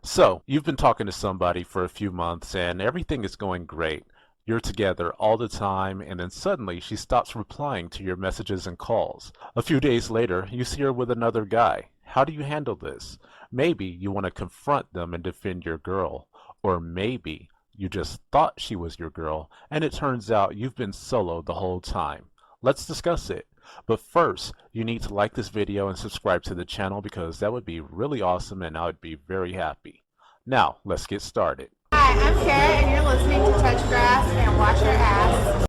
So, you've been talking to somebody for a few months and everything is going great. You're together all the time, and then suddenly she stops replying to your messages and calls. A few days later, you see her with another guy. How do you handle this? Maybe you want to confront them and defend your girl. Or maybe you just thought she was your girl, and it turns out you've been solo the whole time. Let's discuss it. But first, you need to like this video and subscribe to the channel because that would be really awesome and I would be very happy. Now, let's get started. Hi, I'm Kara, and you're listening to Touch Grass and Watch Your Ass.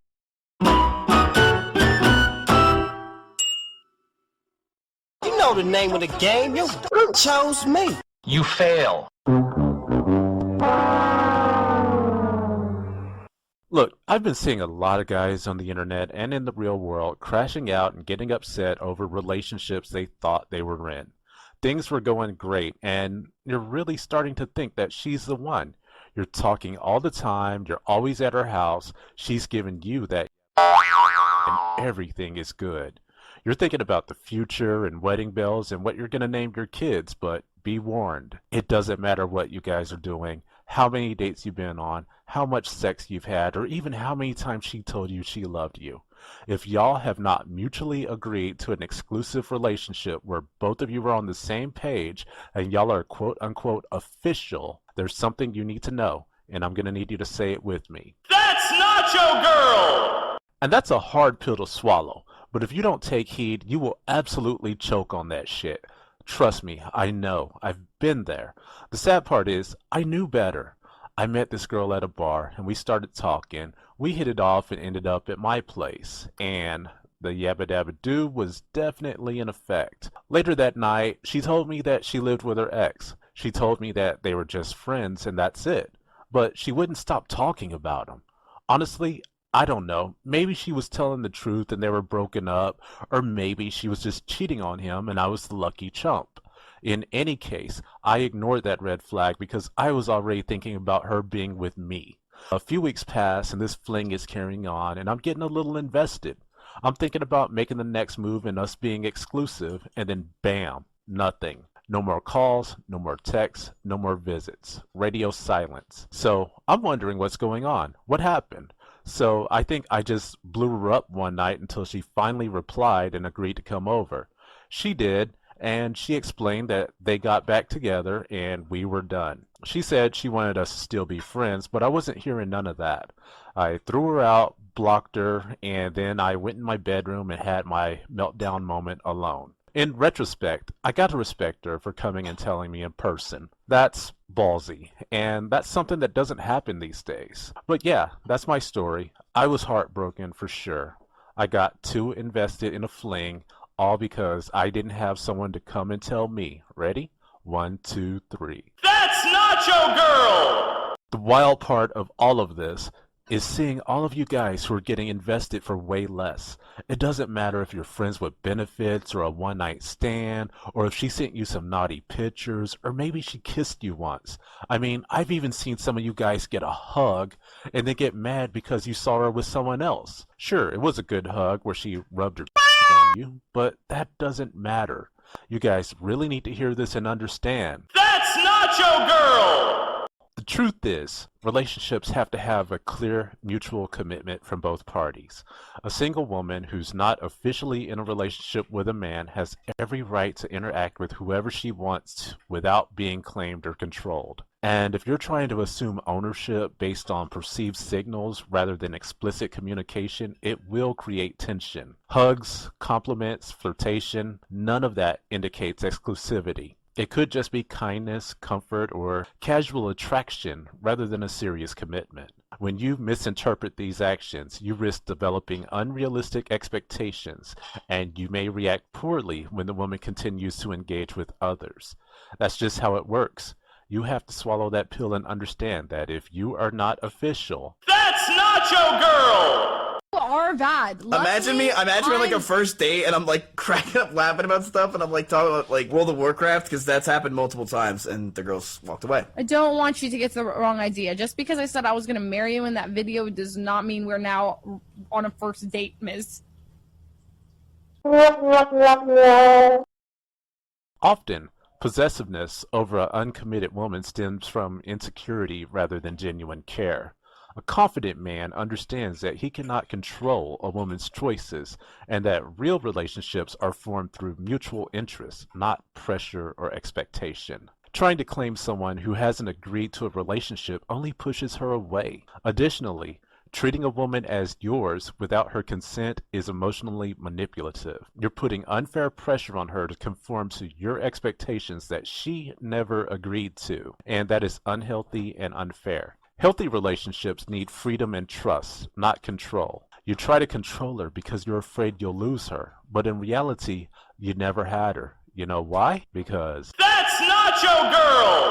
You know the name of the game. Your chose me. You fail. Look, I've been seeing a lot of guys on the internet and in the real world crashing out and getting upset over relationships they thought they were in. Things were going great, and you're really starting to think that she's the one. You're talking all the time, you're always at her house, she's giving you that and everything is good. You're thinking about the future and wedding bells and what you're going to name your kids, but be warned. It doesn't matter what you guys are doing, how many dates you've been on, how much sex you've had, or even how many times she told you she loved you. If y'all have not mutually agreed to an exclusive relationship where both of you are on the same page and y'all are quote unquote official, there's something you need to know, and I'm going to need you to say it with me. That's not your girl! And that's a hard pill to swallow, but if you don't take heed, you will absolutely choke on that shit. Trust me, I know. I've been there. The sad part is, I knew better. I met this girl at a bar, and we started talking. We hit it off and ended up at my place, and the yabba dabba doo was definitely in effect. Later that night, she told me that she lived with her ex. She told me that they were just friends, and that's it. But she wouldn't stop talking about him. Honestly, I don't know. Maybe she was telling the truth and they were broken up, or maybe she was just cheating on him and I was the lucky chump. In any case, I ignored that red flag because I was already thinking about her being with me. A few weeks pass and this fling is carrying on and I'm getting a little invested. I'm thinking about making the next move and us being exclusive, and then bam, nothing. No more calls, no more texts, no more visits. Radio silence. So I'm wondering what's going on. What happened? So I think I just blew her up one night until she finally replied and agreed to come over. She did, and she explained that they got back together and we were done. She said she wanted us to still be friends, but I wasn't hearing none of that. I threw her out, blocked her, and then I went in my bedroom and had my meltdown moment alone. In retrospect, I gotta respect her for coming and telling me in person. That's ballsy, and that's something that doesn't happen these days. But yeah, that's my story. I was heartbroken for sure. I got too invested in a fling, all because I didn't have someone to come and tell me. Ready? 1, 2, 3. That's not your girl! The wild part of all of this is seeing all of you guys who are getting invested for way less. It doesn't matter if you're friends with benefits or a one-night stand, or if she sent you some naughty pictures, or maybe she kissed you once. I mean, I've even seen some of you guys get a hug and then get mad because you saw her with someone else. Sure, it was a good hug where she rubbed her on you, but that doesn't matter. You guys really need to hear this and understand. That's not your girl! The truth is, relationships have to have a clear mutual commitment from both parties. A single woman who's not officially in a relationship with a man has every right to interact with whoever she wants without being claimed or controlled. And if you're trying to assume ownership based on perceived signals rather than explicit communication, it will create tension. Hugs, compliments, flirtation, none of that indicates exclusivity. It could just be kindness, comfort, or casual attraction rather than a serious commitment. When you misinterpret these actions, you risk developing unrealistic expectations, and you may react poorly when the woman continues to engage with others. That's just how it works. You have to swallow that pill and understand that if you are not official, That's not your girl! Are bad. Imagine me on like a first date and I'm like cracking up laughing about stuff and I'm like talking about like World of Warcraft because that's happened multiple times and the girls walked away. I don't want you to get the wrong idea. Just because I said I was going to marry you in that video does not mean we're now on a first date, miss. often Possessiveness over an uncommitted woman stems from insecurity rather than genuine care. A confident man understands that he cannot control a woman's choices and that real relationships are formed through mutual interest, not pressure or expectation. Trying to claim someone who hasn't agreed to a relationship only pushes her away. Additionally, treating a woman as yours without her consent is emotionally manipulative. You're putting unfair pressure on her to conform to your expectations that she never agreed to, and that is unhealthy and unfair. Healthy relationships need freedom and trust, not control. You try to control her because you're afraid you'll lose her, but in reality, you never had her. You know why? Because That's Nacho Girl!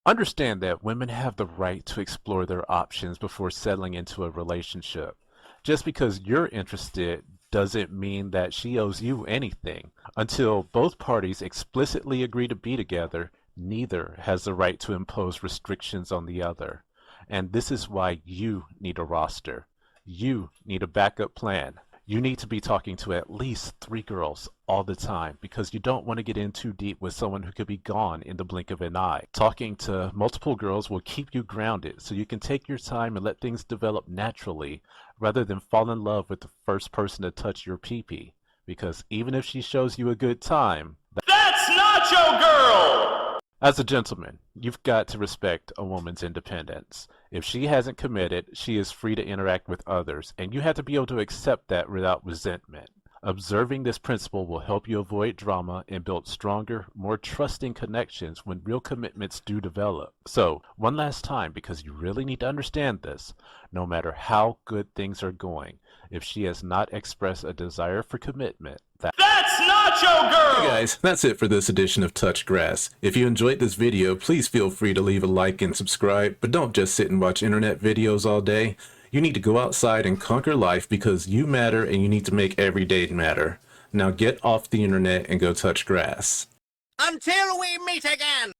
understand that women have the right to explore their options before settling into a relationship. Just because you're interested doesn't mean that she owes you anything. Until both parties explicitly agree to be together, neither has the right to impose restrictions on the other. And this is why you need a roster. You need a backup plan. You need to be talking to at least 3 girls all the time because you don't want to get in too deep with someone who could be gone in the blink of an eye. Talking to multiple girls will keep you grounded so you can take your time and let things develop naturally rather than fall in love with the first person to touch your pee-pee. Because even if she shows you a good time, That's Nacho Girl! as a gentleman, you've got to respect a woman's independence. If she hasn't committed, she is free to interact with others, and you have to be able to accept that without resentment. Observing this principle will help you avoid drama and build stronger, more trusting connections when real commitments do develop. So, one last time, because you really need to understand this, no matter how good things are going, if she has not expressed a desire for commitment, That's Nacho Girl! Hey guys, that's it for this edition of Touch Grass. If you enjoyed this video, please feel free to leave a like and subscribe, but don't just sit and watch internet videos all day. You need to go outside and conquer life because you matter and you need to make every day matter. Now get off the internet and go touch grass. Until we meet again!